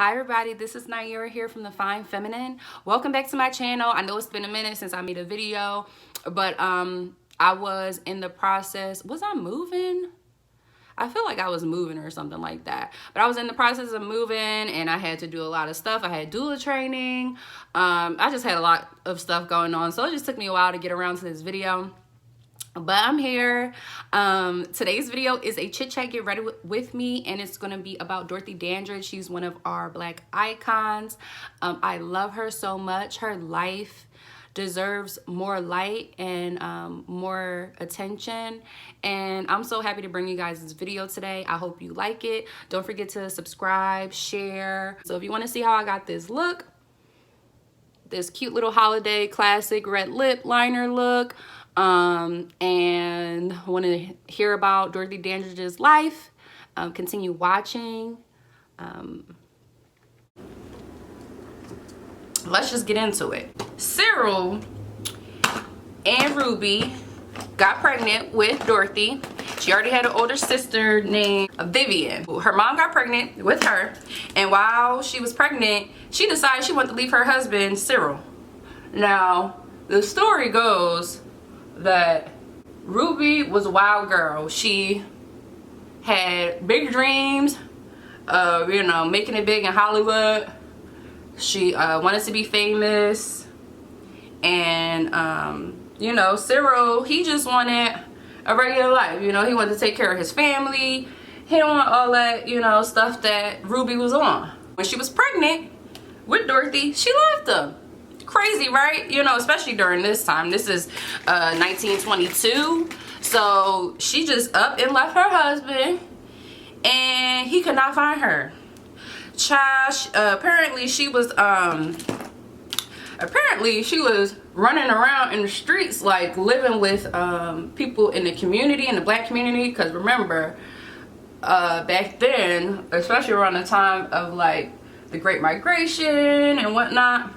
Hi everybody, this is Naira here from The Fine Feminine. Welcome back to my channel. I know it's been a minute since I made a video, but I was in the process. Was I moving? I feel like I was moving or something like that. But I was in the process of moving and I had to do a lot of stuff. I had doula training. I just had a lot of stuff going on. So it just took me a while to get around to this video. But I'm here. Today's video is a chit chat, get ready with me, and it's gonna be about Dorothy Dandridge. She's one of our Black icons. I love her so much. Her life deserves more light and more attention, and I'm so happy to bring you guys this video today. I hope you like it. Don't forget to subscribe, share. So if you want to see how I got this look, this cute little holiday classic red lip liner look, and want to hear about Dorothy Dandridge's life, continue watching. Let's just get into it. Cyril and Ruby got pregnant with Dorothy. She already had an older sister named Vivian. Her mom got pregnant with her, and while she was pregnant, she decided she wanted to leave her husband, Cyril. Now, the story goes that Ruby was a wild girl. She had big dreams of, making it big in Hollywood. She wanted to be famous. And, Cyril, he just wanted a regular life. He wanted to take care of his family. He didn't want all that, stuff that Ruby was on. When she was pregnant with Dorothy, she left him. Crazy, right? Especially during this time. This is 1922. So she just up and left her husband, and he could not find her. Child, apparently she was running around in the streets, like living with people in the community, in the Black community. Because remember, back then, especially around the time of like the Great Migration and whatnot,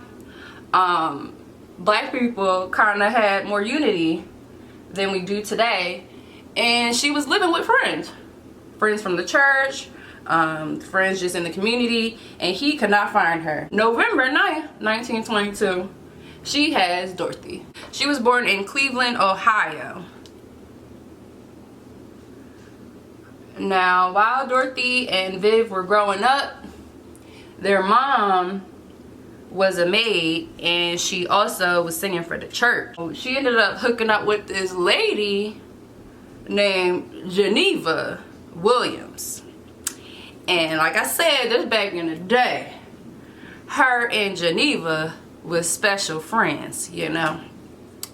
Black people kind of had more unity than we do today. And she was living with friends from the church, friends just in the community, and he could not find her. November 9th, 1922, she has Dorothy. She was born in Cleveland, Ohio. Now, while Dorothy and Viv were growing up, their mom was a maid, and she also was singing for the church. She ended up hooking up with this lady named Geneva Williams. And like I said, this back in the day, her and Geneva was special friends,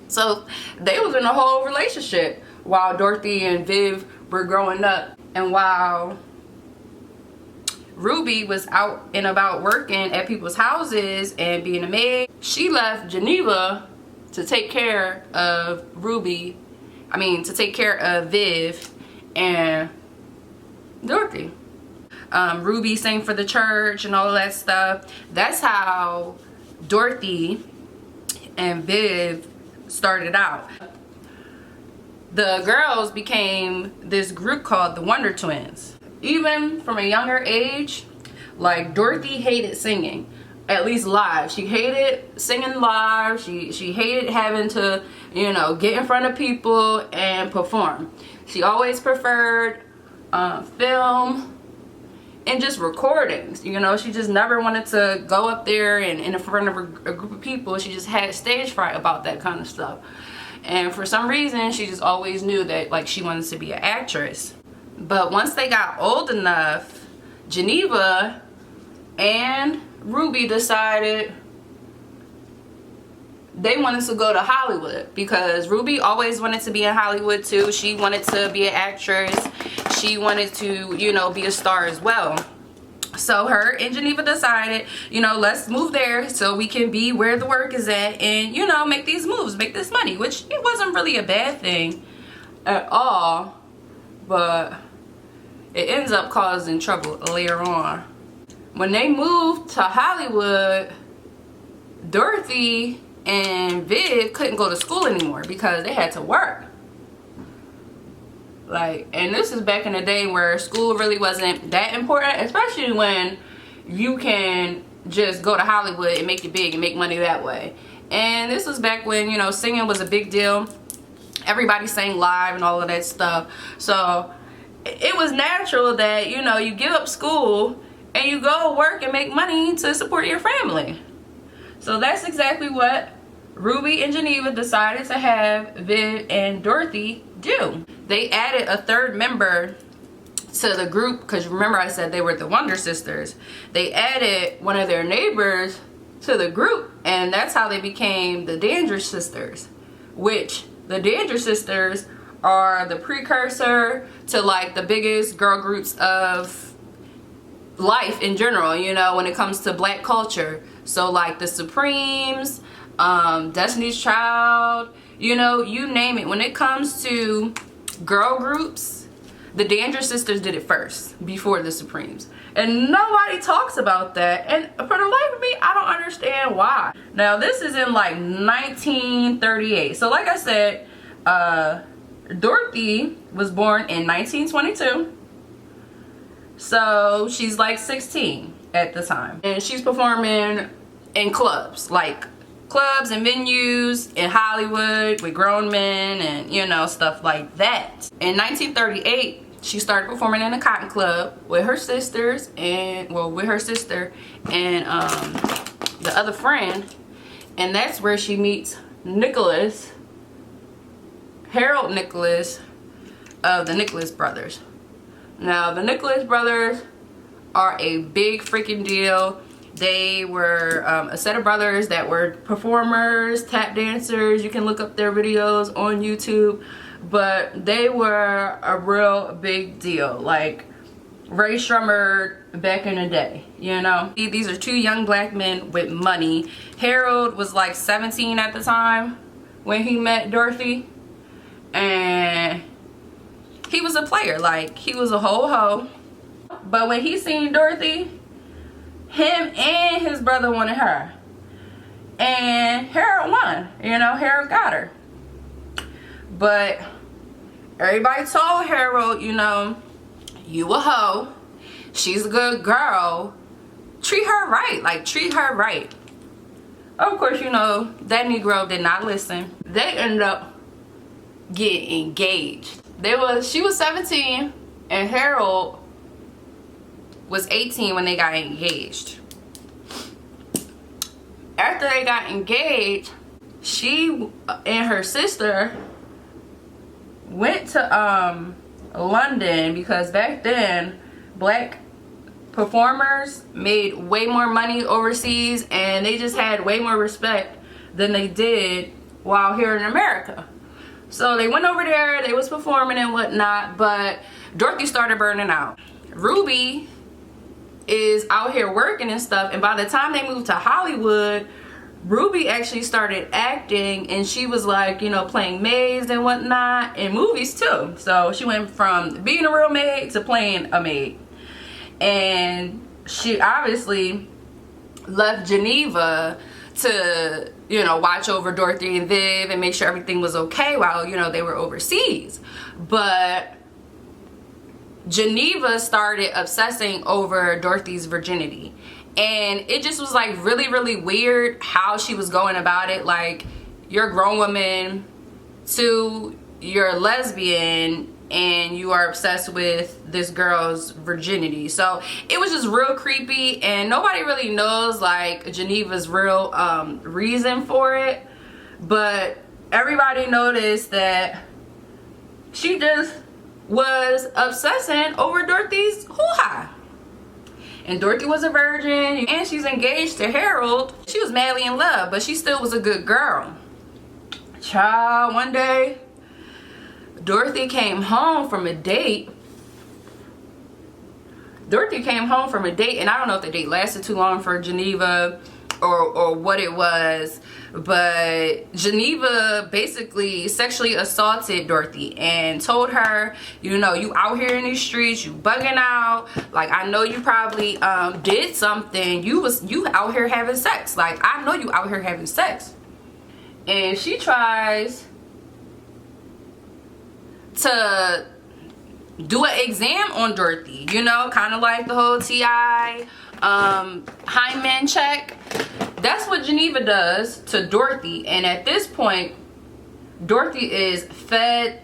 So they was in a whole relationship while Dorothy and Viv were growing up. And while Ruby was out and about working at people's houses and being a maid, she left Geneva to take care of to take care of Viv and Dorothy. Ruby sang for the church and all of that stuff. That's how Dorothy and Viv started out. The girls became this group called the Wonder Twins. Even from a younger age, like, Dorothy hated singing, at least live. She hated singing live. She hated having to, get in front of people and perform. She always preferred film and just recordings. She just never wanted to go up there and in front of a group of people. She just had stage fright about that kind of stuff. And for some reason, she just always knew that, like, she wanted to be an actress. But once they got old enough, Geneva and Ruby decided they wanted to go to Hollywood, because Ruby always wanted to be in Hollywood too. She wanted to be an actress. She wanted to, be a star as well. So her and Geneva decided, let's move there so we can be where the work is at and, make these moves, make this money, which it wasn't really a bad thing at all. But it ends up causing trouble later on. When they moved to Hollywood, Dorothy and Viv couldn't go to school anymore because they had to work. And this is back in the day where school really wasn't that important, especially when, you can just go to Hollywood and make it big and make money that way. And this was back when, you know, singing was a big deal. Everybody sang live and all of that stuff. So it was natural that, you know, you give up school and you go work and make money to support your family. So that's exactly what Ruby and Geneva decided to have Viv and Dorothy do. They added a third member to the group, because remember I said they were the Wonder Sisters. They added one of their neighbors to the group, and that's how they became the Dandridge Sisters, which the Dandridge Sisters are the precursor to like the biggest girl groups of life in general, you know, when it comes to black culture. So like the Supremes, Destiny's Child, you know, you name it. When it comes to girl groups, the Dandridge Sisters did it first before the Supremes. And nobody talks about that. And for the life of me, I don't understand why. Now, this is in like 1938. So like I said, Dorothy was born in 1922. So she's like 16 at the time. And she's performing in clubs, like clubs and venues in Hollywood with grown men and, you know, stuff like that. In 1938, she started performing in a cotton club with her sisters and, well, with her sister and the other friend. And that's where she meets Nicholas, Harold Nicholas of the Nicholas brothers. Now, the Nicholas brothers are a big freaking deal. They were a set of brothers that were performers, tap dancers. You can look up their videos on YouTube. But they were a real big deal. Like Ray Shrummer back in the day, you know. These are two young black men with money. Harold was like 17 at the time when he met Dorothy. And he was a player. Like, he was a ho-ho. But when he seen Dorothy, him and his brother wanted her. And Harold won. You know, Harold got her. But everybody told Harold, you know, you a hoe. She's a good girl. Treat her right. Like, treat her right. Of course, you know, that Negro did not listen. They ended up getting engaged. She was 17 and Harold was 18 when they got engaged. After they got engaged, she and her sister went to London, because back then black performers made way more money overseas and they just had way more respect than they did while here in America. So they went over there, they was performing and whatnot, but Dorothy started burning out. Ruby is out here working and stuff, and by the time they moved to Hollywood, Ruby actually started acting, and she was like, you know, playing maids and whatnot in movies too. So she went from being a real maid to playing a maid. And she obviously left Geneva to, you know, watch over Dorothy and Viv and make sure everything was okay while, you know, they were overseas. But Geneva started obsessing over Dorothy's virginity. And it just was like really, really weird how she was going about it. Like, you're a grown woman, two, you're a lesbian, and you are obsessed with this girl's virginity. So it was just real creepy, and nobody really knows like Geneva's real reason for it. But everybody noticed that she just was obsessing over Dorothy's hoo-ha. And Dorothy was a virgin, and she's engaged to Harold. She was madly in love, but she still was a good girl. Child, one day, Dorothy came home from a date. And I don't know if the date lasted too long for Geneva or what it was, but Geneva basically sexually assaulted Dorothy and told her, you know, you out here in these streets, you bugging out, like, I know you probably did something, you out here having sex, like, I know you out here having sex. And she tries to do an exam on Dorothy, you know, kind of like the whole T.I. hindman check. That's what Geneva does to Dorothy, and at this point Dorothy is fed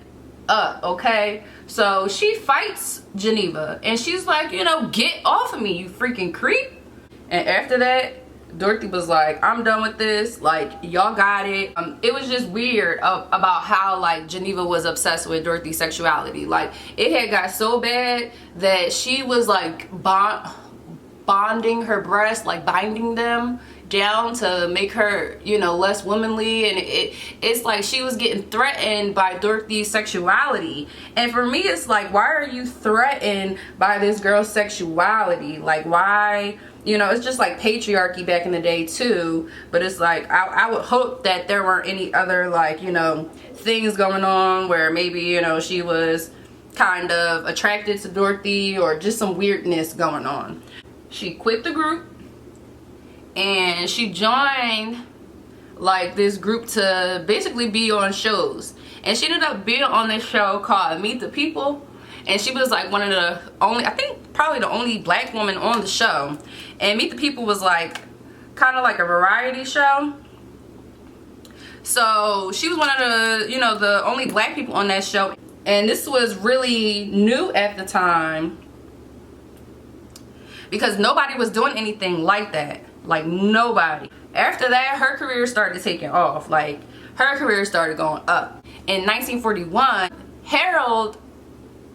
up, okay? So she fights Geneva and she's like, you know, get off of me, you freaking creep. And after that, Dorothy was like, I'm done with this, like, y'all got it. It was just weird about how, like, Geneva was obsessed with Dorothy's sexuality. Like, it had got so bad that she was like bonding her breasts, like binding them down to make her, you know, less womanly. And it's like she was getting threatened by Dorothy's sexuality. And for me, it's like, why are you threatened by this girl's sexuality? Like, why? You know, it's just like patriarchy back in the day too. But it's like, I would hope that there weren't any other, like, you know, things going on where maybe, you know, she was kind of attracted to Dorothy or just some weirdness going on. She quit the group and she joined like this group to basically be on shows. And she ended up being on this show called Meet the People. And she was like one of the only, I think probably the only black woman on the show. And Meet the People was like kind of like a variety show. So she was one of the, you know, the only black people on that show. And this was really new at the time because nobody was doing anything like that. Like, nobody. After that, her career started taking off. Like, her career started going up. In 1941, Harold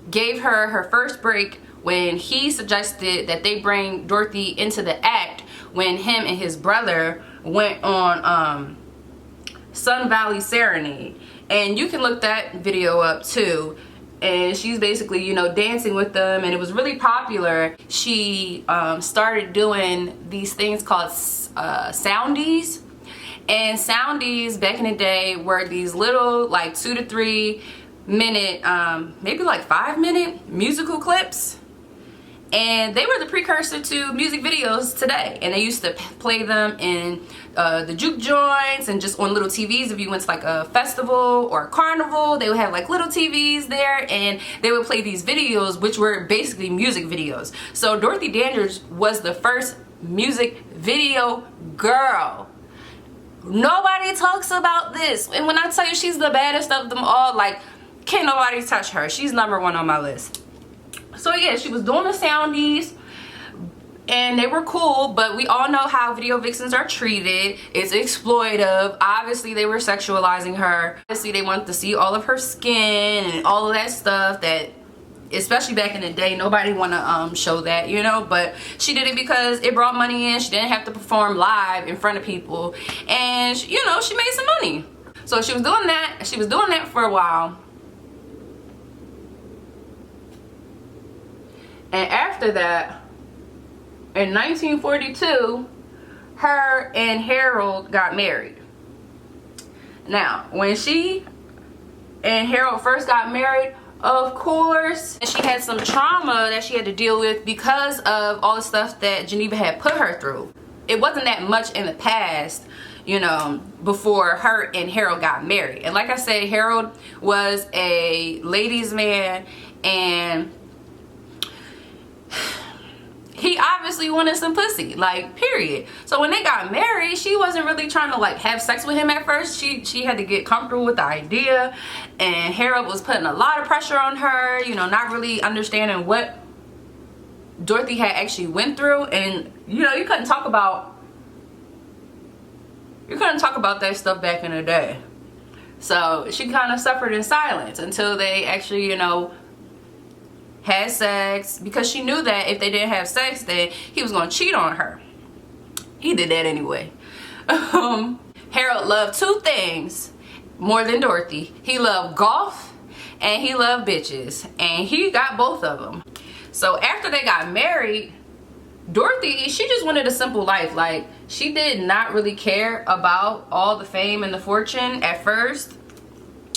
gave her her first break when he suggested that they bring Dorothy into the act when him and his brother went on Sun Valley Serenade. And you can look that video up too. And she's basically, you know, dancing with them, and it was really popular. She started doing these things called soundies. And soundies back in the day were these little like 2 to 3 minute, maybe like 5-minute musical clips. And they were the precursor to music videos today. And they used to play them in the juke joints and just on little TVs. If you went to like a festival or a carnival, they would have like little TVs there and they would play these videos, which were basically music videos. So Dorothy Dandridge was the first music video girl. Nobody talks about this. And when I tell you she's the baddest of them all, like, can't nobody touch her. She's #1 on my list. So yeah, she was doing the soundies and they were cool, but we all know how video vixens are treated. It's exploitive. Obviously they were sexualizing her. Obviously they wanted to see all of her skin and all of that stuff that, especially back in the day, nobody want to show that, you know. But she did it because it brought money in. She didn't have to perform live in front of people, and you know, she made some money. So she was doing that. She was doing that for a while. And after that, in 1942, her and Harold got married. Now, when she and Harold first got married, of course, she had some trauma that she had to deal with because of all the stuff that Geneva had put her through. It wasn't that much in the past, you know, before her and Harold got married. And like I said, Harold was a ladies' man, and he obviously wanted some pussy, like, period. So when they got married, she wasn't really trying to like have sex with him at first. She had to get comfortable with the idea, and Harold was putting a lot of pressure on her, you know, not really understanding what Dorothy had actually went through. And you know, you couldn't talk about that stuff back in the day. So she kind of suffered in silence until they actually, you know, had sex, because she knew that if they didn't have sex, then he was going to cheat on her. He did that anyway. Harold loved 2 things more than Dorothy. He loved golf and he loved bitches, and he got both of them. So after they got married, Dorothy, she just wanted a simple life. Like, she did not really care about all the fame and the fortune at first.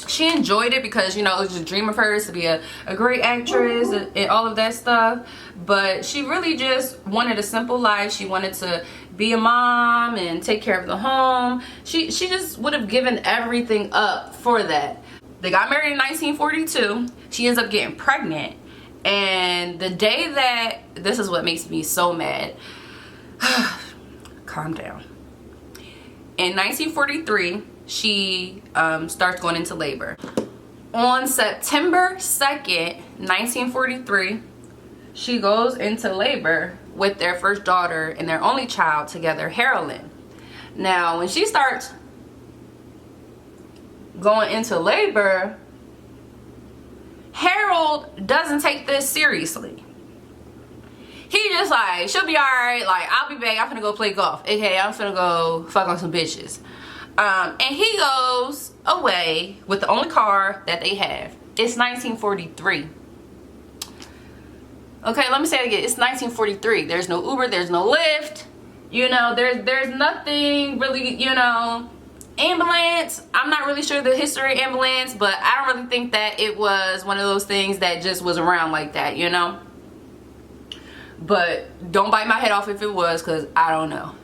She enjoyed it because, you know, it was a dream of hers to be a great actress and all of that stuff. But she really just wanted a simple life. She wanted to be a mom and take care of the home. She just would have given everything up for that. They got married in 1942. She ends up getting pregnant. And the day that, this is what makes me so mad. Calm down. In 1943, she starts going into labor. On September 2nd, 1943, she goes into labor with their first daughter and their only child together, Harolyn. Now, when she starts going into labor, Harold doesn't take this seriously. He just like, she'll be alright, like, I'll be back, I'm finna go play golf. Okay, I'm finna go fuck on some bitches. And he goes away with the only car that they have. It's 1943. Okay, let me say it again. It's 1943. There's no Uber, there's no Lyft. You know, there's nothing really, you know. Ambulance, I'm not really sure the history of ambulance, but I don't really think that it was one of those things that just was around like that, you know. But don't bite my head off if it was, because I don't know.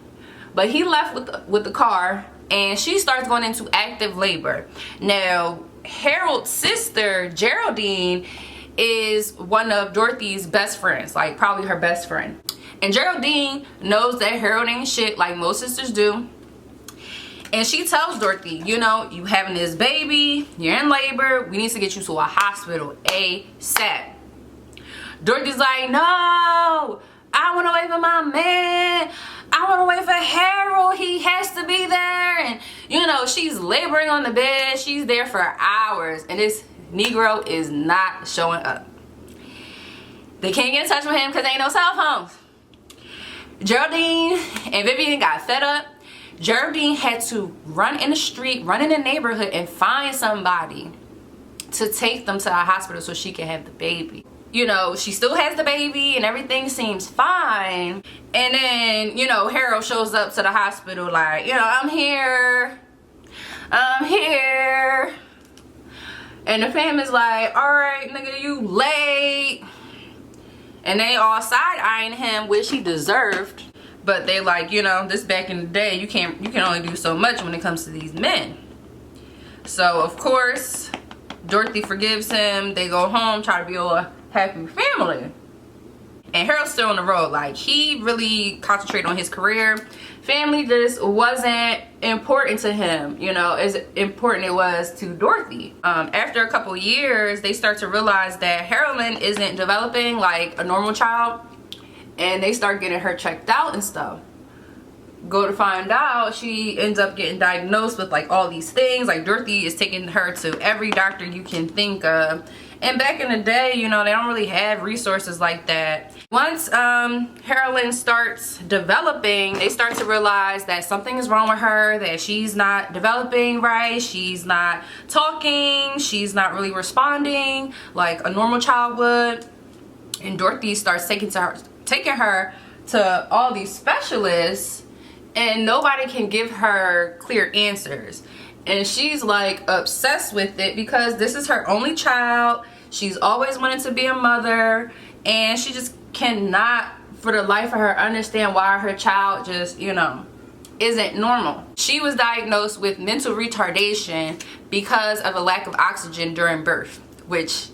But he left with the car, and she starts going into active labor. Now, Harold's sister, Geraldine, is one of Dorothy's best friends, like probably her best friend. And Geraldine knows that Harold ain't shit, like most sisters do. And she tells Dorothy, you know, you having this baby, you're in labor, we need to get you to a hospital ASAP. Dorothy's like, no, I want to wait for my man. I want to wait for Harold. He has to be there. And, you know, she's laboring on the bed. She's there for hours. And this Negro is not showing up. They can't get in touch with him because there ain't no cell phones. Geraldine and Vivian got fed up. Geraldine had to run in the street, run in the neighborhood, and find somebody to take them to a hospital so she can have the baby. You know, she still has the baby and everything seems fine. And then, you know, Harold shows up to the hospital like, you know, I'm here. And the family's like, all right, nigga, you late. And they all side-eyeing him, which he deserved. But they like, you know, this back in the day, you can only do so much when it comes to these men. So, of course, Dorothy forgives him. They go home, try to be a happy family. And Harold's still on the road. Like, he really concentrated on his career. Family just wasn't important to him, you know, as important it was to Dorothy. After a couple years, they start to realize that Harolyn isn't developing like a normal child. And they start getting her checked out and stuff. Go to find out, she ends up getting diagnosed with like all these things. Like, Dorothy is taking her to every doctor you can think of. And back in the day, you know, they don't really have resources like that. Once Harolyn starts developing, they start to realize that something is wrong with her, that she's not developing right, she's not talking, she's not really responding like a normal child would. And Dorothy starts taking her to all these specialists, and nobody can give her clear answers. And she's like obsessed with it because this is her only child. She's always wanted to be a mother, and she just cannot for the life of her understand why her child just, you know, isn't normal. She was diagnosed with mental retardation because of a lack of oxygen during birth, which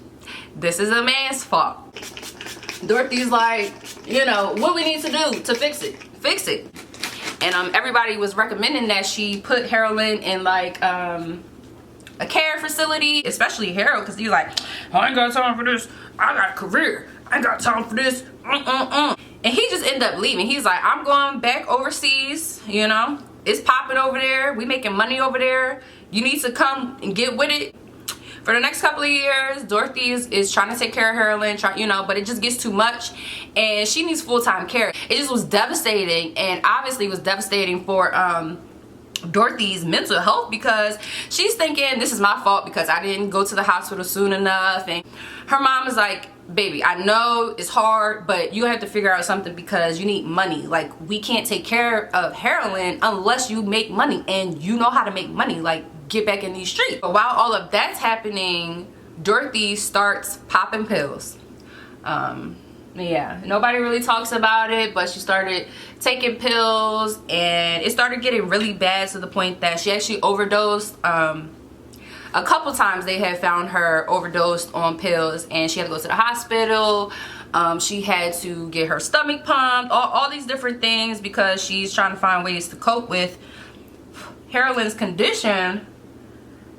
this is a man's fault. Dorothy's like, you know, what we need to do to fix it. And everybody was recommending that she put Harolyn in like a care facility, especially Harold, because he's like, I ain't got time for this, I got a career, I ain't got time for this. And he just ended up leaving. He's like, I'm going back overseas, you know, it's popping over there, we making money over there, you need to come and get with it. For the next couple of years, Dorothy is trying to take care of Harolyn, you know, but it just gets too much and she needs full-time care. It just was devastating, and obviously was devastating for Dorothy's mental health, because she's thinking, this is my fault because I didn't go to the hospital soon enough. And her mom is like, baby, I know it's hard, but you have to figure out something because you need money. Like, we can't take care of Harolyn unless you make money, and you know how to make money. Like, get back in these streets. But while all of that's happening, Dorothy starts popping pills. Yeah, nobody really talks about it, but she started taking pills, and it started getting really bad to the point that she actually overdosed. A couple times they had found her overdosed on pills, and she had to go to the hospital. She had to get her stomach pumped, all these different things, because she's trying to find ways to cope with Carolyn's condition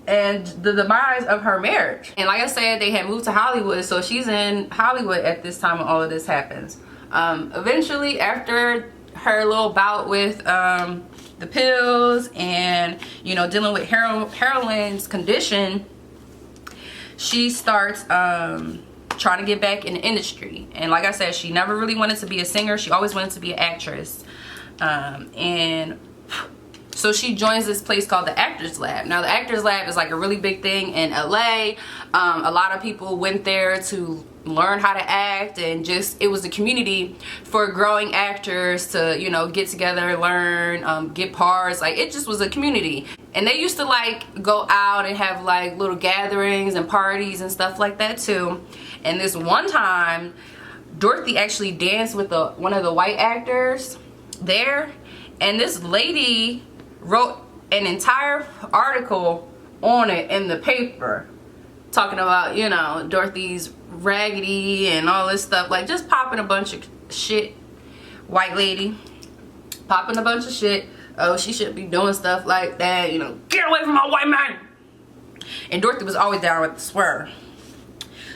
and the demise of her marriage. And like I said, they had moved to Hollywood, so she's in Hollywood at this time when all of this happens. Eventually, after her little bout with the pills and, you know, dealing with Carolyn's condition, she starts trying to get back in the industry. And like I said, she never really wanted to be a singer. She always wanted to be an actress. And so she joins this place called the Actors Lab. Now the Actors Lab is like a really big thing in LA. A lot of people went there to learn how to act, and just, it was a community for growing actors to, you know, get together, learn, get parts. Like, it just was a community. And they used to like go out and have like little gatherings and parties and stuff like that too. And this one time, Dorothy actually danced with one of the white actors there, and this lady wrote an entire article on it in the paper, talking about, you know, Dorothy's raggedy and all this stuff, like just popping a bunch of shit. White lady popping a bunch of shit. Oh, she shouldn't be doing stuff like that, you know, get away from my white man. And Dorothy was always down with the swerve.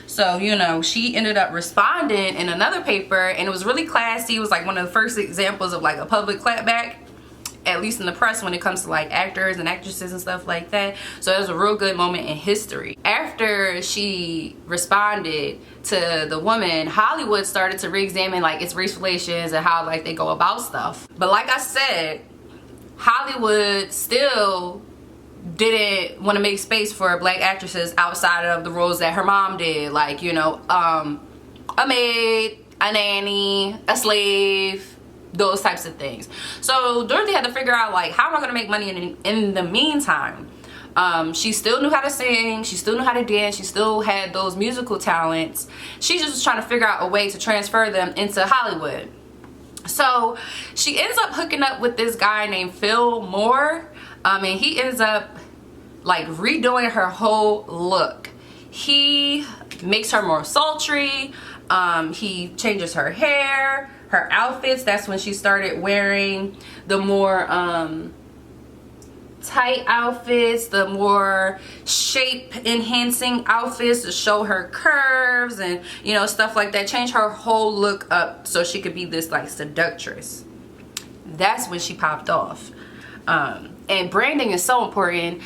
So, you know, she ended up responding in another paper, and it was really classy. It was like one of the first examples of like a public clapback, at least in the press, when it comes to like actors and actresses and stuff like that. So it was a real good moment in history. After she responded to the woman, Hollywood started to re-examine like its race relations and how like they go about stuff. But like I said, Hollywood still didn't want to make space for black actresses outside of the roles that her mom did, like, you know, a maid, a nanny, a slave, those types of things. So Dorothy had to figure out, like, how am I going to make money in the meantime? She still knew how to sing, she still knew how to dance, she still had those musical talents. She just was trying to figure out a way to transfer them into Hollywood. So she ends up hooking up with this guy named Phil Moore, and he ends up like redoing her whole look. He makes her more sultry, he changes her hair, her outfits. That's when she started wearing the more tight outfits, the more shape enhancing outfits to show her curves and, you know, stuff like that. Change her whole look up so she could be this like seductress. That's when she popped off. And branding is so important.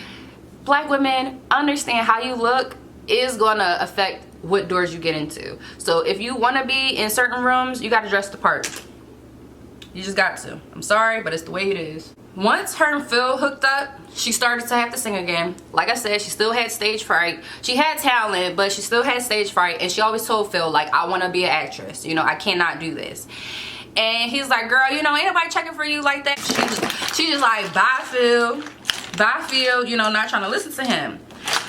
Black women, understand how you look is gonna affect what doors you get into. So if you want to be in certain rooms, you got to dress the part. You just got to. I'm sorry, but it's the way it is. Once her and Phil hooked up, she started to have to sing again. Like I said, she still had stage fright. She had talent, but she still had stage fright. And she always told Phil, like, I want to be an actress. You know, I cannot do this. And he's like, girl, you know, ain't nobody checking for you like that. She just like, bye, Phil. Bye, Phil. You know, not trying to listen to him.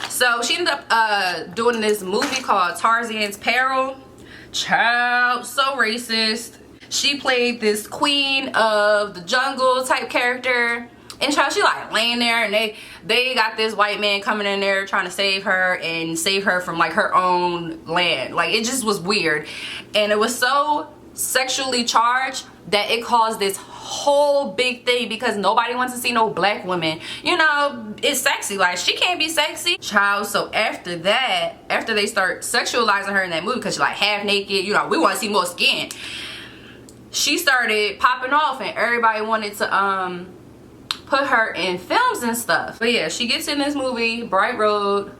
So she ended up doing this movie called Tarzan's Peril. Child, so racist. She played this queen of the jungle type character, and child, she like laying there, and they got this white man coming in there trying to save her and save her from like her own land. Like, it just was weird, and it was so sexually charged that it caused this whole big thing because nobody wants to see no black woman, you know, it's sexy. Like, she can't be sexy, child. So after that, after they start sexualizing her in that movie because she's like half naked, you know, we want to see more skin, she started popping off and everybody wanted to put her in films and stuff. But yeah, she gets in this movie Bright Road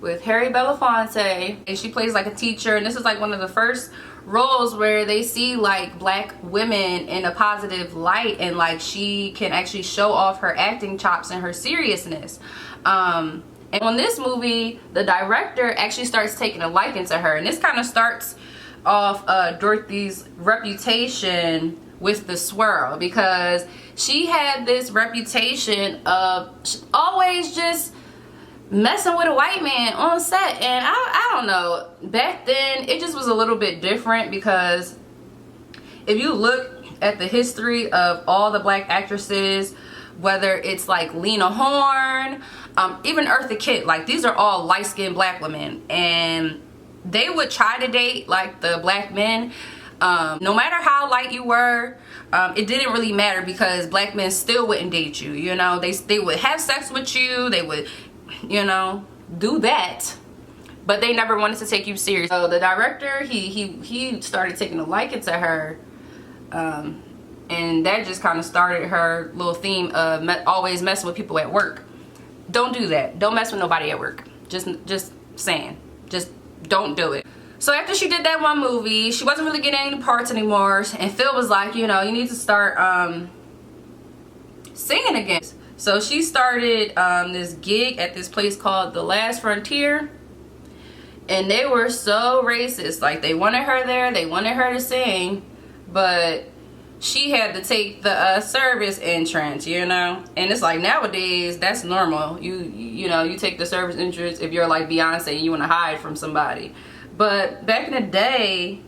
with Harry Belafonte, and she plays like a teacher, and this is like one of the first roles where they see like black women in a positive light, and like she can actually show off her acting chops and her seriousness. And on this movie, the director actually starts taking a liking to her, and this kind of starts off Dorothy's reputation with the swirl, because she had this reputation of always just messing with a white man on set. And I don't know, back then it just was a little bit different, because if you look at the history of all the black actresses, whether it's like Lena Horne, even Eartha Kitt, like these are all light-skinned black women, and they would try to date like the black men. No matter how light you were, it didn't really matter because black men still wouldn't date you. You know, they would have sex with you, they would, you know, do that, but they never wanted to take you serious. So the director, he started taking a liking to her, and that just kind of started her little theme of always messing with people at work. Don't do that. Don't mess with nobody at work. Just saying, just don't do it. So after she did that one movie, she wasn't really getting any parts anymore, and Phil was like, you know, you need to start singing again. So she started this gig at this place called The Last Frontier, and they were so racist. Like, they wanted her there, they wanted her to sing, but she had to take the service entrance, you know. And it's like, nowadays that's normal. You know, you take the service entrance if you're like Beyonce and you want to hide from somebody. But back in the day,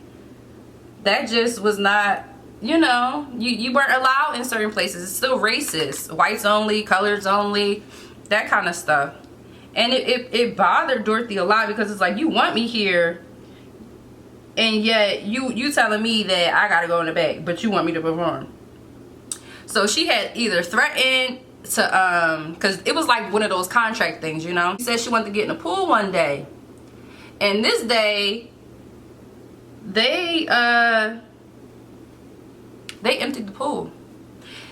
that just was not, you know, you weren't allowed in certain places. It's still racist. Whites only, colors only, that kind of stuff. And it bothered Dorothy a lot because it's like, you want me here, and yet you telling me that I gotta go in the back, but you want me to perform. So she had either threatened to because it was like one of those contract things, you know. She said she wanted to get in the pool one day, and this day they emptied the pool.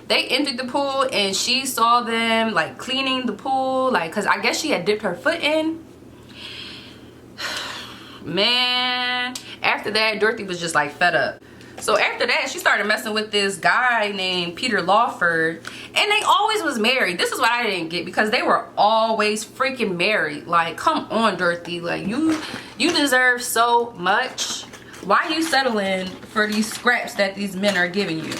They emptied the pool, and she saw them like cleaning the pool, like, because I guess she had dipped her foot in. Man, after that, Dorothy was just like fed up. So after that, she started messing with this guy named Peter Lawford, and they always was married. This is what I didn't get, because they were always freaking married. Like, come on, Dorothy, like, you deserve so much. Why are you settling for these scraps that these men are giving you?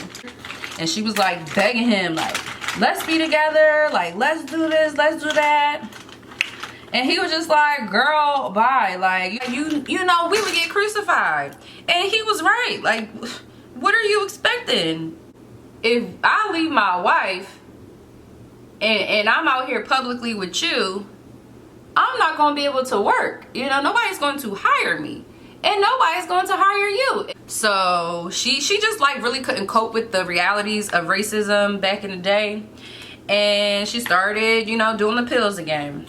And she was like begging him, like, let's be together, like, let's do this, let's do that. And he was just like, girl, bye. Like, you know, we would get crucified. And he was right. Like, what are you expecting? If I leave my wife and I'm out here publicly with you, I'm not going to be able to work. You know, nobody's going to hire me. And nobody's going to hire you. So she just like really couldn't cope with the realities of racism back in the day. And she started, you know, doing the pills again.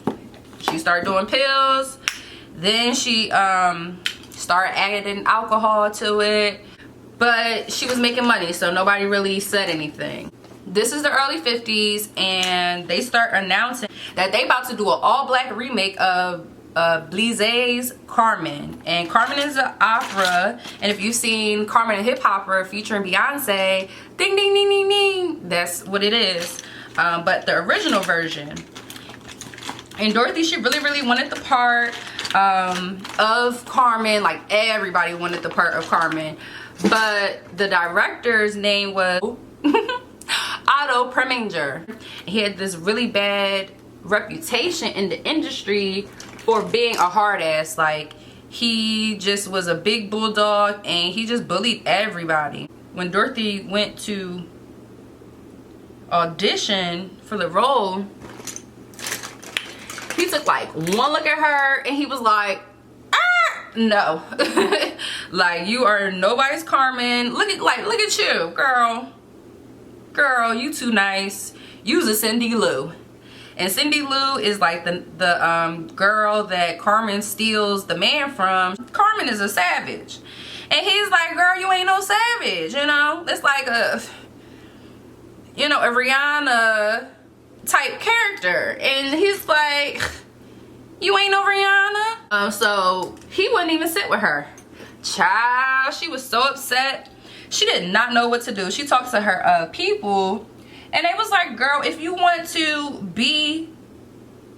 She started doing pills. Then she started adding alcohol to it. But she was making money, so nobody really said anything. This is the early 50s, and they start announcing that they about to do an all-black remake of Blizzé's Carmen. And Carmen is an opera, and if you've seen Carmen a Hip Hopper featuring Beyonce, ding ding ding ding ding, that's what it is. But the original version. And Dorothy, she really wanted the part of Carmen. Like, everybody wanted the part of Carmen, but the director's name was Otto Preminger. He had this really bad reputation in the industry for being a hard ass. Like, he just was a big bulldog, and he just bullied everybody. When Dorothy went to audition for the role, he took like one look at her and he was like, ah, no. Like, you are nobody's Carmen. Look at you, girl, you too nice. You's a Cindy Lou. And Cindy Lou is like the girl that Carmen steals the man from. Carmen is a savage. And he's like, girl, you ain't no savage, you know? It's like a, you know, a Rihanna type character. And he's like, you ain't no Rihanna? So he wouldn't even sit with her. Child, she was so upset. She did not know what to do. She talked to her people, and they was like, girl, if you want to be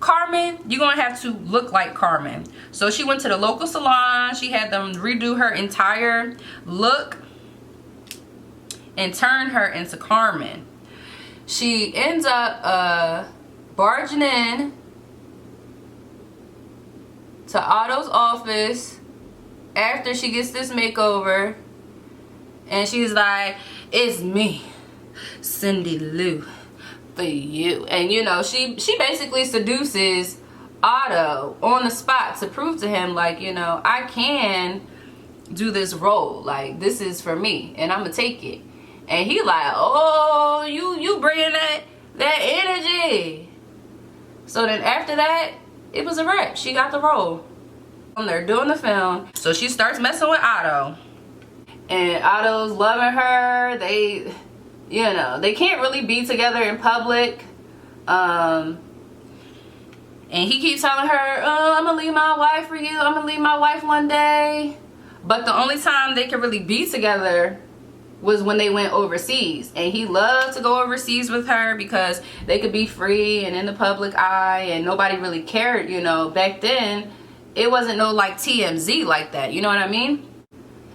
Carmen, you're gonna have to look like Carmen. So she went to the local salon. She had them redo her entire look and turn her into Carmen. She ends up barging in to Otto's office after she gets this makeover, and she's like, it's me, Cindy Lou, for you. And you know, she basically seduces Otto on the spot to prove to him, like, you know, I can do this role, like this is for me and I'm gonna take it. And he like, oh, you bringing that energy. So then after that, it was a wrap. She got the role. They're doing the film, so she starts messing with Otto, and Otto's loving her. They, you know, they can't really be together in public. And he keeps telling her, oh, I'm gonna leave my wife for you, I'm gonna leave my wife one day. But the only time they could really be together was when they went overseas. And he loved to go overseas with her because they could be free and in the public eye and nobody really cared, you know. Back then, it wasn't no like TMZ like that, you know what I mean?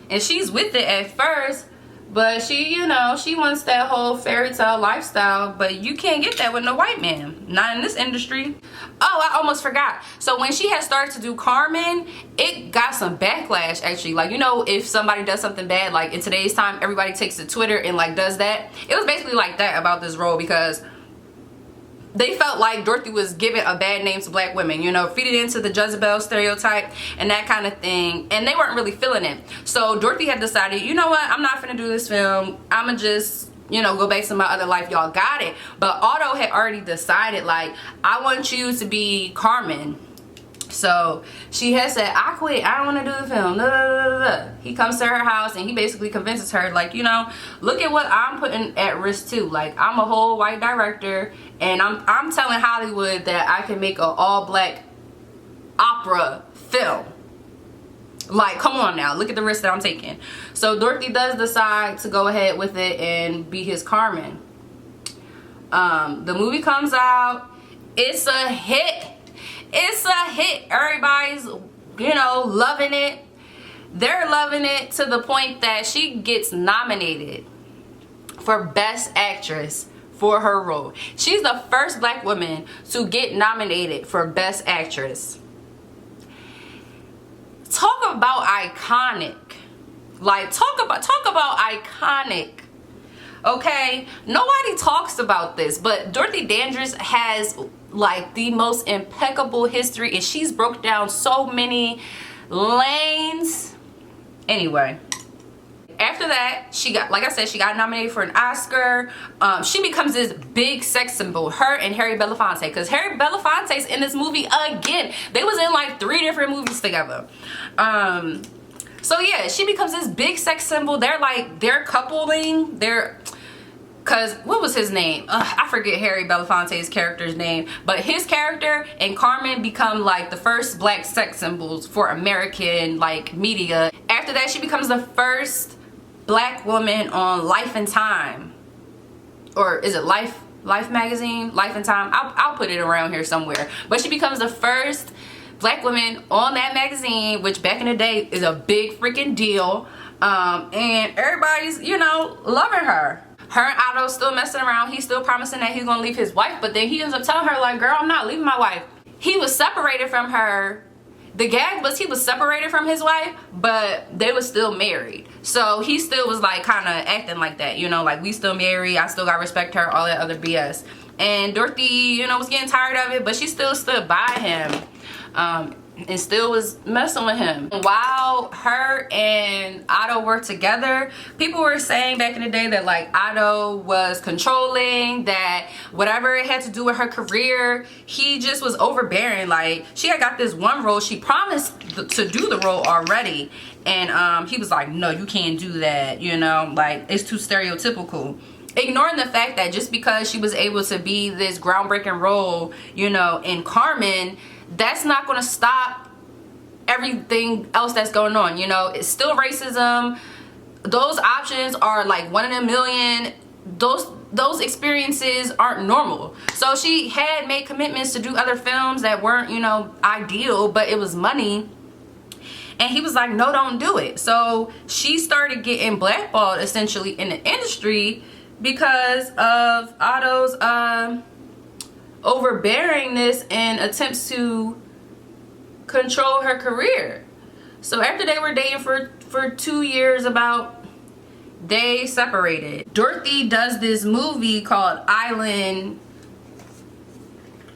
And she's with it at first, but she, you know, she wants that whole fairy tale lifestyle, but you can't get that with no white man. Not in this industry. Oh, I almost forgot. So when she had started to do Carmen, it got some backlash actually. Like, you know, if somebody does something bad, like in today's time, everybody takes to Twitter and like does that. It was basically like that about this role because they felt like Dorothy was giving a bad name to black women, you know, feeding into the Jezebel stereotype and that kind of thing, and they weren't really feeling it. So Dorothy had decided, you know what, I'm not finna do this film, I'ma just, you know, go back to my other life, y'all got it. But Otto had already decided, like, I want you to be Carmen. So she had said, I quit, I don't want to do the film. He comes to her house and he basically convinces her, like, you know, look at what I'm putting at risk too. Like, I'm a whole white director and I'm telling Hollywood that I can make an all-black opera film. Like, come on now, look at the risk that I'm taking. So Dorothy does decide to go ahead with it and be his Carmen. The movie comes out. It's a hit. It's a hit. Everybody's, you know, loving it. They're loving it to the point that she gets nominated for Best Actress for her role. She's the first black woman to get nominated for Best Actress. Talk about iconic. Like, talk about iconic. Okay, nobody talks about this, but Dorothy Dandridge has like the most impeccable history, and she's broke down so many lanes. Anyway, after that, she got, like I said, she got nominated for an Oscar. She becomes this big sex symbol, her and Harry Belafonte, because Harry Belafonte's in this movie again. They was in like 3 different movies together. So yeah, she becomes this big sex symbol. They're coupling. Cause what was his name? I forget Harry Belafonte's character's name, but his character and Carmen become like the first black sex symbols for American like media. After that, she becomes the first black woman on Life and Time, or is it Life magazine? Life and Time. I'll put it around here somewhere. But she becomes the first black woman on that magazine, which back in the day is a big freaking deal. And everybody's, you know, loving her. Her and Otto's still messing around. He's still promising that he's gonna leave his wife, but then he ends up telling her, like, girl, I'm not leaving my wife. He was separated from her. The gag was he was separated from his wife, but they were still married. So he still was like kind of acting like that, you know, like, we still married, I still gotta respect her, all that other BS. And Dorothy, you know, was getting tired of it, but she still stood by him. And still was messing with him. While her and Otto were together, people were saying back in the day that like Otto was controlling, that whatever it had to do with her career, he just was overbearing. Like, she had got this one role, she promised to do the role already, and he was like, no, you can't do that, you know, like, it's too stereotypical. Ignoring the fact that just because she was able to be this groundbreaking role, you know, in Carmen, that's not going to stop everything else that's going on. You know, it's still racism. Those options are like 1 in a million. Those experiences aren't normal. So she had made commitments to do other films that weren't, you know, ideal, but it was money. And he was like, no, don't do it. So she started getting blackballed essentially in the industry because of Otto's overbearingness and attempts to control her career. So after they were dating for 2 years about, they separated. Dorothy does this movie called Island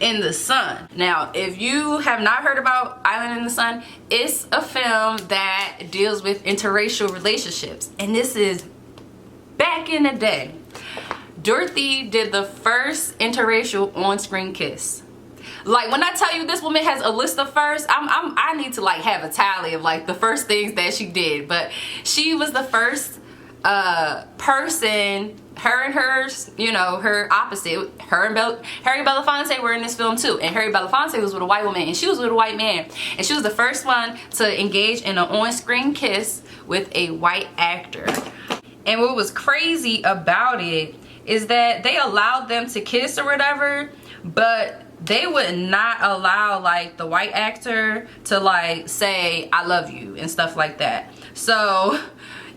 in the Sun. Now, if you have not heard about Island in the Sun, it's a film that deals with interracial relationships. And this is back in the day. Dorothy did the first interracial on-screen kiss. Like, when I tell you this woman has a list of firsts, I need to like have a tally of like the first things that she did. But she was the first person, her and hers, you know, her opposite, Harry Belafonte were in this film too. And Harry Belafonte was with a white woman and she was with a white man. And she was the first one to engage in an on-screen kiss with a white actor. And what was crazy about it is that they allowed them to kiss or whatever, but they would not allow like the white actor to like say I love you and stuff like that. So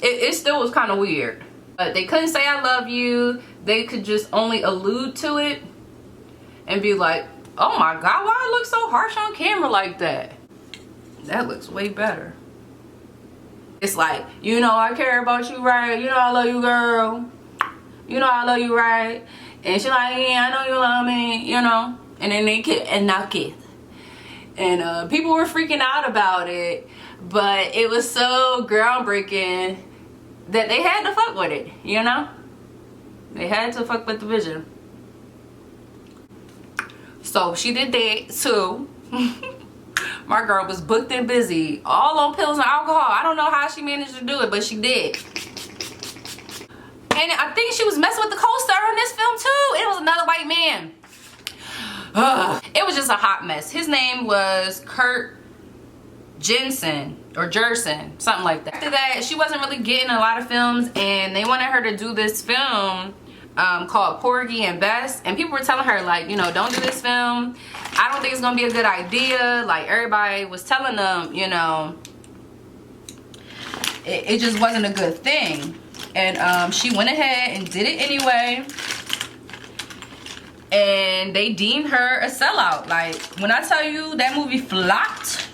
it still was kind of weird. But they couldn't say I love you. They could just only allude to it and be like, oh my God, why it look so harsh on camera like that? That looks way better. It's like, you know I care about you, right? You know I love you, girl. You know I love you, right? And she's like, yeah, I know you love me, you know. And then they kiss and now kiss. And people were freaking out about it, but it was so groundbreaking that they had to fuck with it, you know? They had to fuck with the vision. So she did that too. My girl was booked and busy, all on pills and alcohol. I don't know how she managed to do it, but she did. And I think she was messing with the co-star in this film too. It was another white man. It was just a hot mess. His name was Kurt Jensen or Jersen, something like that. After that, she wasn't really getting a lot of films, and they wanted her to do this film called Porgy and Bess, and people were telling her like, you know, don't do this film. I don't think it's gonna be a good idea. Like, everybody was telling them, you know, it just wasn't a good thing. And she went ahead and did it anyway. And they deemed her a sellout. Like, when I tell you that movie flopped.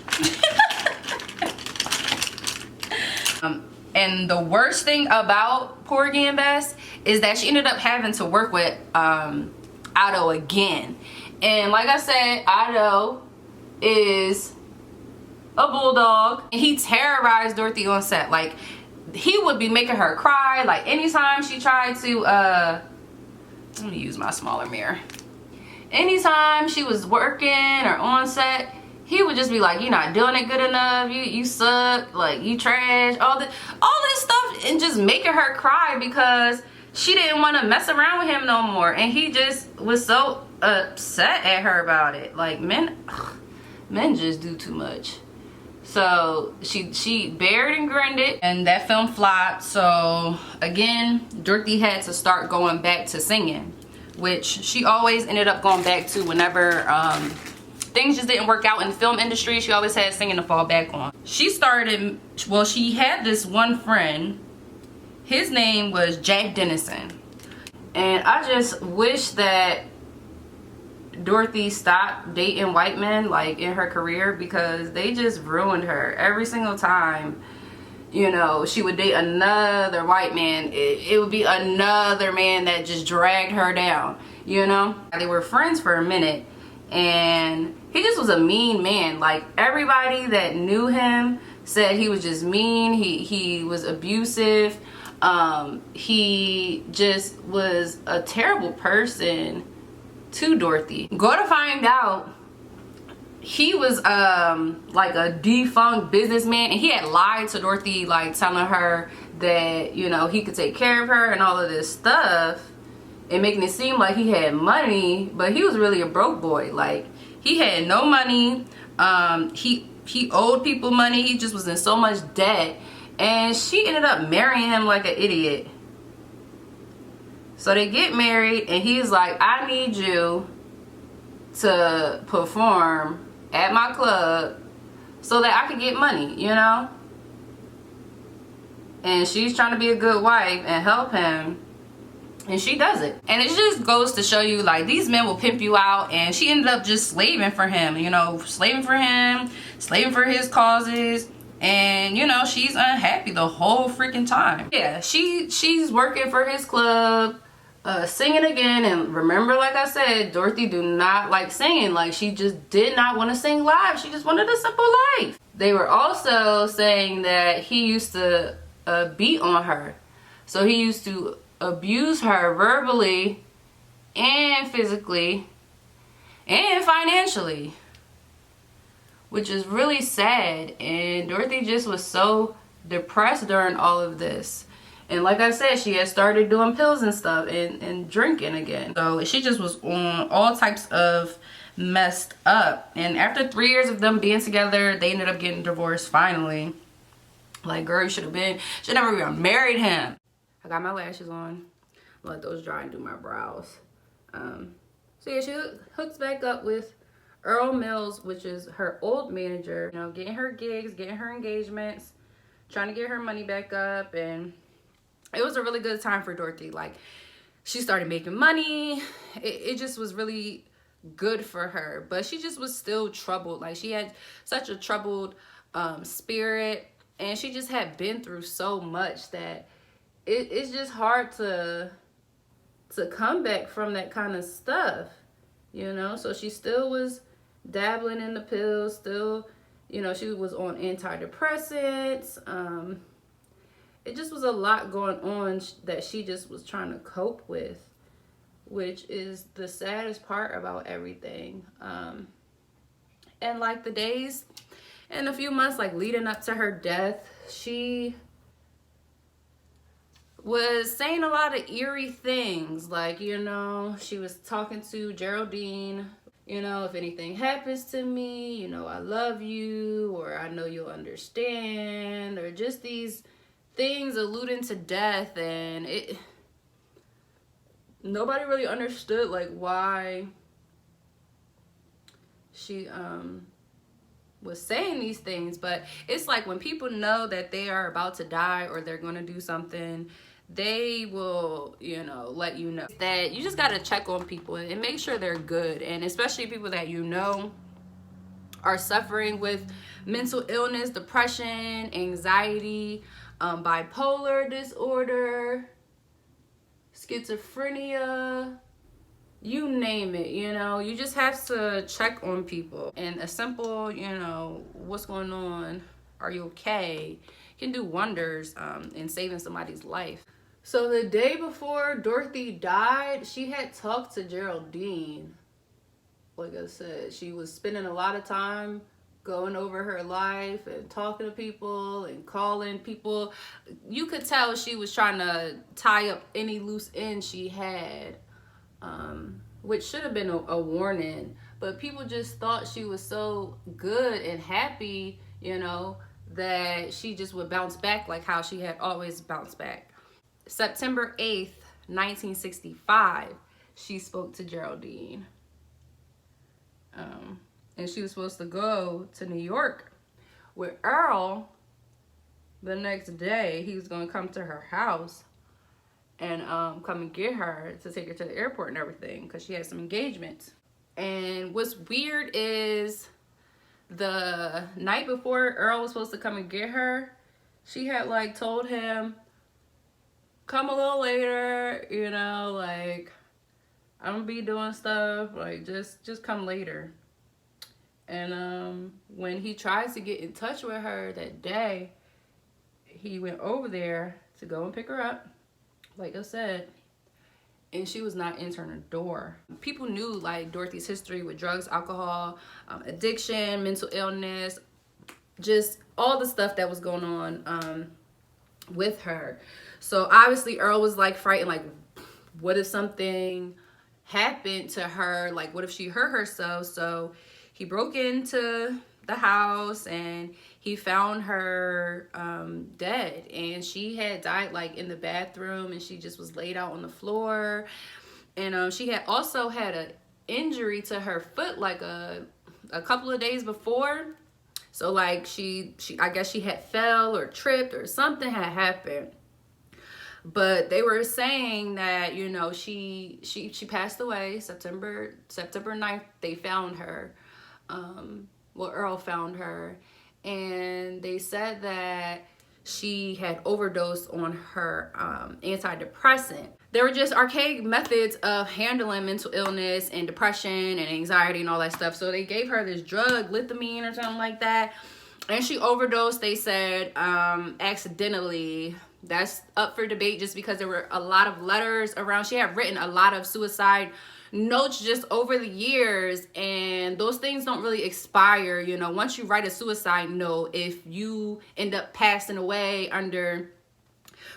And the worst thing about Porgy and Bess is that she ended up having to work with Otto again. And like I said, Otto is a bulldog. And he terrorized Dorothy on set. Like, he would be making her cry. Like, anytime she tried to let me use my smaller mirror. Anytime she was working or on set, he would just be like, you're not doing it good enough, you suck, like, you trash, all this stuff, and just making her cry because she didn't want to mess around with him no more. And he just was so upset at her about it. Like, men just do too much. So she bared and grinned it, and that film flopped. So again, Dorothy had to start going back to singing, which she always ended up going back to whenever things just didn't work out in the film industry. She always had singing to fall back on. She started, well, she had this one friend. His name was Jack Dennison. And I just wish that Dorothy stopped dating white men like in her career, because they just ruined her. Every single time, you know, she would date another white man, it would be another man that just dragged her down, you know. They were friends for a minute, and he just was a mean man. Like, everybody that knew him said he was just mean. He was abusive. He just was a terrible person to Dorothy. Go to find out, he was like a defunct businessman, and he had lied to Dorothy, like telling her that, you know, he could take care of her and all of this stuff, and making it seem like he had money, but he was really a broke boy. Like, he had no money. He owed people money. He just was in so much debt, and she ended up marrying him like an idiot. So they get married, and he's like, I need you to perform at my club so that I can get money, you know? And she's trying to be a good wife and help him, and she does it. And it just goes to show you, like, these men will pimp you out, and she ended up just slaving for him, you know, slaving for him, slaving for his causes. And, you know, she's unhappy the whole freaking time. Yeah, she's working for his club, singing again. And remember, like I said, Dorothy do not like singing. Like, she just did not want to sing live. She just wanted a simple life. They were also saying that he used to beat on her. So he used to abuse her verbally and physically and financially, which is really sad. And Dorothy just was so depressed during all of this. And like I said, she had started doing pills and stuff and drinking again. So she just was on all types of messed up. And after 3 years of them being together, they ended up getting divorced finally. Like, girl, you should never even married him. I got my lashes on. Let those dry and do my brows. So yeah, she hooks back up with Earl Mills, which is her old manager. You know, getting her gigs, getting her engagements, trying to get her money back up. And it was a really good time for Dorothy. Like, she started making money. It just was really good for her. But she just was still troubled. Like, she had such a troubled spirit. And she just had been through so much that it's just hard to come back from that kind of stuff, you know. So she still was dabbling in the pills, still, you know, she was on antidepressants. It just was a lot going on that she just was trying to cope with, which is the saddest part about everything. And like the days and a few months like leading up to her death, she was saying a lot of eerie things. Like, you know, she was talking to Geraldine, you know, if anything happens to me, you know, I love you, or I know you'll understand, or just these things alluding to death. And nobody really understood like why she was saying these things. But it's like when people know that they are about to die or they're going to do something, they will, you know, let you know that you just got to check on people and make sure they're good. And especially people that you know are suffering with mental illness, depression, anxiety, bipolar disorder, schizophrenia, you name it. You know, you just have to check on people. And a simple, you know, what's going on, are you okay, can do wonders in saving somebody's life. So the day before Dorothy died, she had talked to Geraldine. Like I said, she was spending a lot of time going over her life and talking to people and calling people. You could tell she was trying to tie up any loose ends she had, which should have been a warning. But people just thought she was so good and happy, you know, that she just would bounce back like how she had always bounced back. September 8th, 1965, she spoke to Geraldine. And she was supposed to go to New York with Earl the next day. He was going to come to her house and come and get her to take her to the airport and everything because she had some engagements. And what's weird is the night before Earl was supposed to come and get her, she had like told him, come a little later, you know, like, I'm gonna be doing stuff, like, just come later. And when he tries to get in touch with her that day, he went over there to go and pick her up, like I said, and she was not answering the door. People knew like Dorothy's history with drugs, alcohol, addiction, mental illness, just all the stuff that was going on with her. So obviously Earl was like frightened, like, what if something happened to her? Like, what if she hurt herself? So he broke into the house and he found her dead, and she had died like in the bathroom, and she just was laid out on the floor. And she had also had an injury to her foot like a couple of days before. So like she I guess she had fell or tripped or something had happened. But they were saying that, you know, she passed away September 9th. They found her. Earl found her, and they said that she had overdosed on her antidepressant. There were just archaic methods of handling mental illness and depression and anxiety and all that stuff. So they gave her this drug, lithamine or something like that. And she overdosed, they said, accidentally. That's up for debate just because there were a lot of letters around. She had written a lot of suicide notes just over the years, and those things don't really expire. You know, once you write a suicide note, if you end up passing away under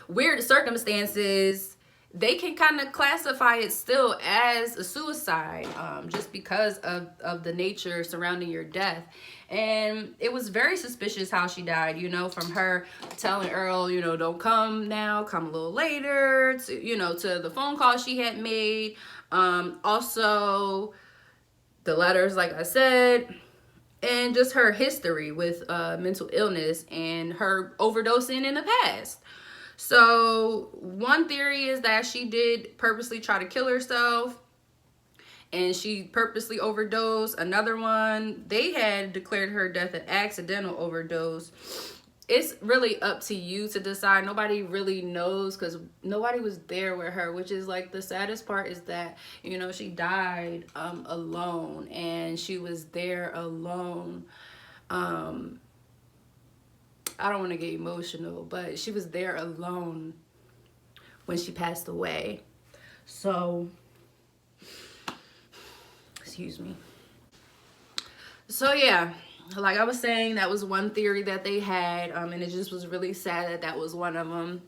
weird circumstances, they can kind of classify it still as a suicide, just because of the nature surrounding your death. And it was very suspicious how she died, you know, from her telling Earl, you know, don't come now, come a little later, to, you know, to the phone call she had made. Also the letters, like I said, and just her history with mental illness and her overdosing in the past. So one theory is that she did purposely try to kill herself and she purposely overdosed. Another one, they had declared her death an accidental overdose. It's really up to you to decide. Nobody really knows because nobody was there with her, which is like the saddest part is that, you know, she died alone, and she was there alone. I don't want to get emotional, but she was there alone when she passed away. So, excuse me. So yeah, like I was saying, that was one theory that they had, and it just was really sad that that was one of them.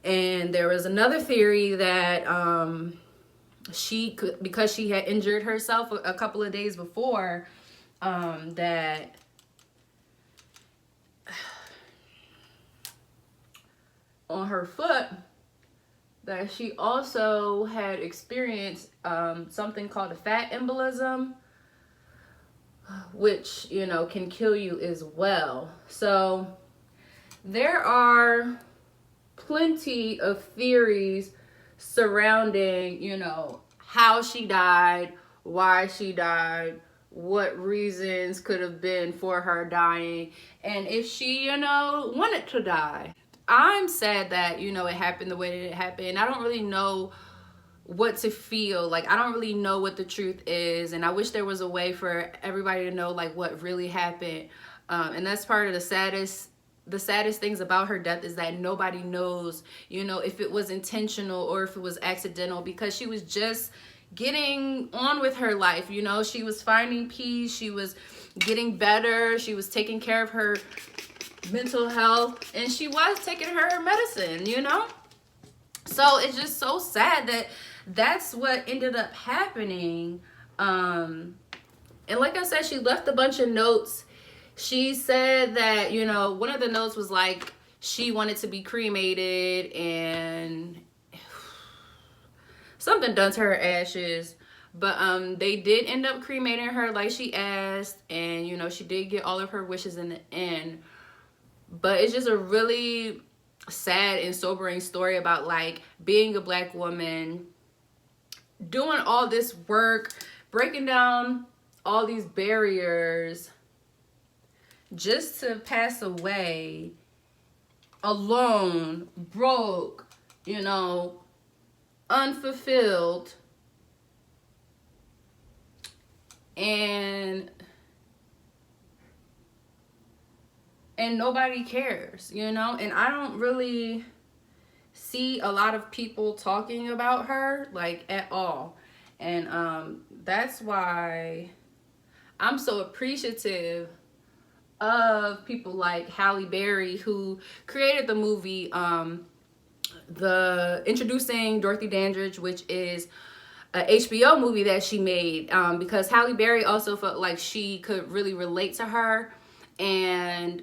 And there was another theory that she could, because she had injured herself a couple of days before, that on her foot, that she also had experienced something called a fat embolism, which, you know, can kill you as well. So there are plenty of theories surrounding, you know, how she died, why she died, what reasons could have been for her dying, and if she, you know, wanted to die. I'm sad that, you know, it happened the way that it happened. I don't really know what to feel. Like, I don't really know what the truth is, and I wish there was a way for everybody to know, like, what really happened. And that's part of the saddest things about her death, is that nobody knows, you know, if it was intentional or if it was accidental, because she was just getting on with her life. You know, she was finding peace, she was getting better, she was taking care of her mental health, and she was taking her medicine, you know. So it's just so sad that that's what ended up happening. And like I said, she left a bunch of notes. She said that, you know, one of the notes was like she wanted to be cremated and something done to her ashes. But they did end up cremating her like she asked, and, you know, she did get all of her wishes in the end. But it's just a really sad and sobering story about, like, being a Black woman, doing all this work, breaking down all these barriers, just to pass away alone, broke, you know, unfulfilled, and nobody cares, you know. And I don't really see a lot of people talking about her, like, at all. And that's why I'm so appreciative of people like Halle Berry, who created the movie the Introducing Dorothy Dandridge, which is a HBO movie that she made, because Halle Berry also felt like she could really relate to her. And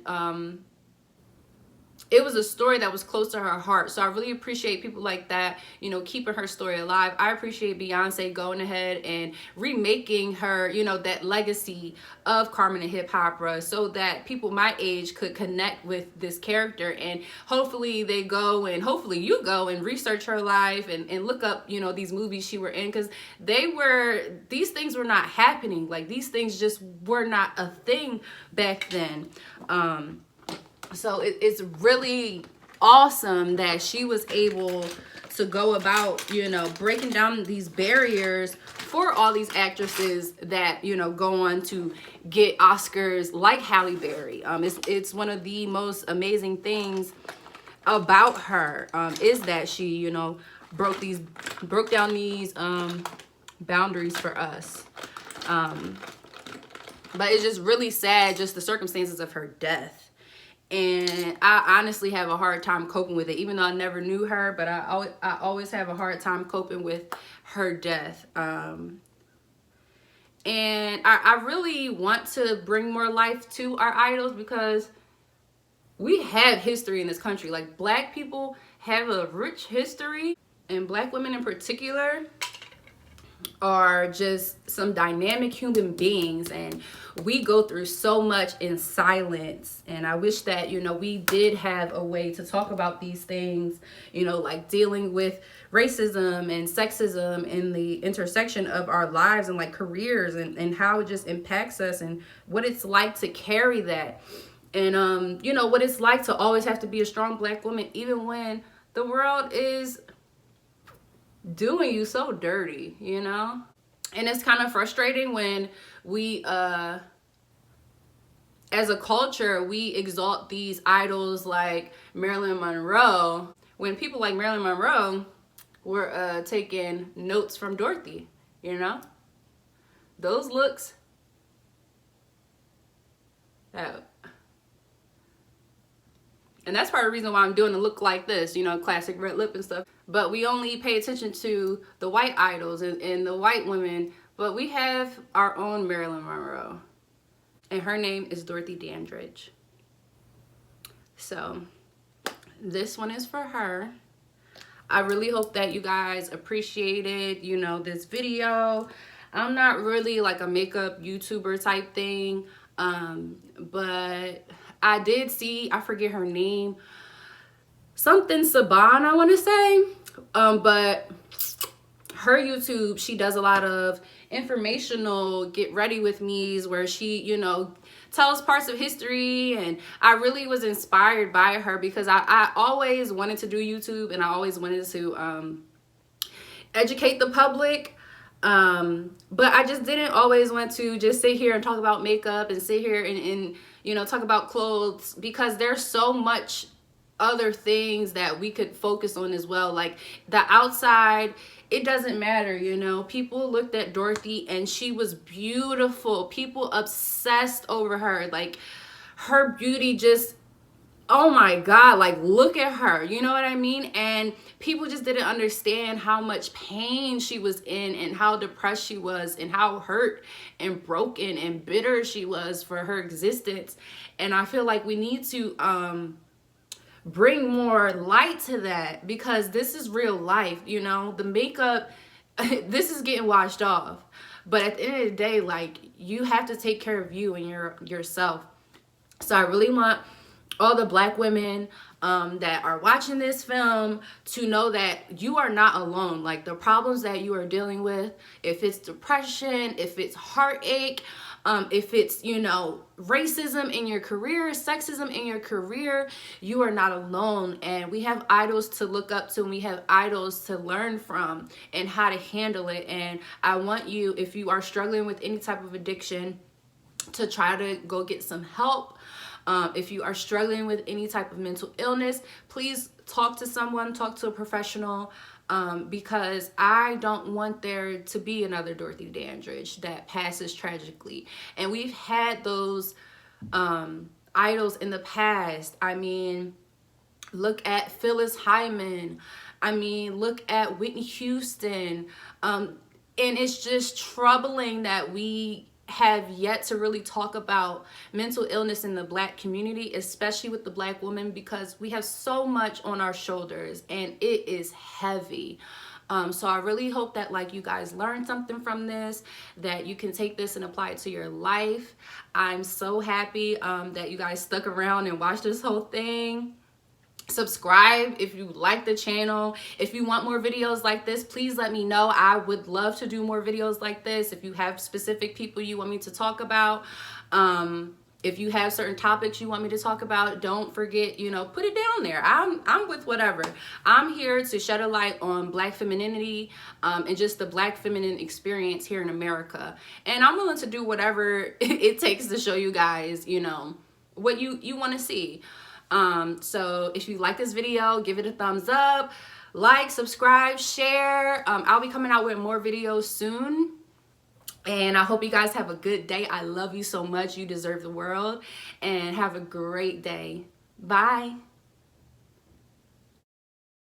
it was a story that was close to her heart. So I really appreciate people like that, you know, keeping her story alive. I appreciate Beyonce going ahead and remaking her, you know, that legacy of Carmen and Hip Hopera, so that people my age could connect with this character. And hopefully they go, and hopefully you go and research her life and look up, you know, these movies she were in, because these things were not happening. Like, these things just were not a thing back then. So it's really awesome that she was able to go about, you know, breaking down these barriers for all these actresses that, you know, go on to get Oscars, like Halle Berry. It's one of the most amazing things about her, is that she, you know, broke down these boundaries for us. But it's just really sad, just the circumstances of her death. And I honestly have a hard time coping with it, even though I never knew her, but I always have a hard time coping with her death. And I really want to bring more life to our idols, because we have history in this country. Like, Black people have a rich history, and Black women in particular are just some dynamic human beings, and we go through so much in silence. And I wish that, you know, we did have a way to talk about these things, you know, like dealing with racism and sexism in the intersection of our lives and like careers, and how it just impacts us, and what it's like to carry that, and you know, what it's like to always have to be a strong Black woman even when the world is doing you so dirty, you know? And it's kind of frustrating when we as a culture, we exalt these idols like Marilyn Monroe, when people like Marilyn Monroe were taking notes from Dorothy, you know? Those looks, and that's part of the reason why I'm doing a look like this, you know, classic red lip and stuff. But we only pay attention to the white idols and the white women. But we have our own Marilyn Monroe. And her name is Dorothy Dandridge. So this one is for her. I really hope that you guys appreciated, you know, this video. I'm not really like a makeup YouTuber type thing. But I did see, I forget her name, something Saban, I want to say, but her YouTube, she does a lot of informational get ready with me's, where she, you know, tells parts of history. And I really was inspired by her, because I always wanted to do YouTube, and I always wanted to educate the public. But I just didn't always want to just sit here and talk about makeup, and sit here and you know, talk about clothes, because there's so much other things that we could focus on as well. Like the outside, it doesn't matter, you know. People looked at Dorothy and she was beautiful. People obsessed over her. Like, her beauty just, oh my God, like, look at her, you know what I mean? And people just didn't understand how much pain she was in, and how depressed she was, and how hurt and broken and bitter she was for her existence. And I feel like we need to bring more light to that, because this is real life, you know. The makeup, this is getting washed off. But at the end of the day, like, you have to take care of you and yourself. So I really want all the Black women that are watching this film to know that you are not alone. Like, the problems that you are dealing with, if it's depression, if it's heartache, if it's, you know, racism in your career, sexism in your career, you are not alone. And we have idols to look up to, and we have idols to learn from, and how to handle it. And I want you, if you are struggling with any type of addiction, to try to go get some help. If you are struggling with any type of mental illness, please talk to someone, talk to a professional, because I don't want there to be another Dorothy Dandridge that passes tragically. And we've had those idols in the past. I mean, look at Phyllis Hyman. I mean, look at Whitney Houston. And it's just troubling that we have yet to really talk about mental illness in the Black community, especially with the Black woman, because we have so much on our shoulders and it is heavy. So I really hope that, like, you guys learned something from this, that you can take this and apply it to your life. I'm so happy that you guys stuck around and watched this whole thing. Subscribe if you like the channel. If you want more videos like this, please let me know. I would love to do more videos like this. If you have specific people you want me to talk about, If you have certain topics you want me to talk about, don't forget, you know, put it down there. I'm with whatever. I'm here to shed a light on Black femininity, and just the Black feminine experience here in America. And I'm willing to do whatever it takes to show you guys, you know, what you want to see. So if you like this video, give it a thumbs up, like, subscribe, share. I'll be coming out with more videos soon. And I hope you guys have a good day. I love you so much. You deserve the world. And have a great day. Bye.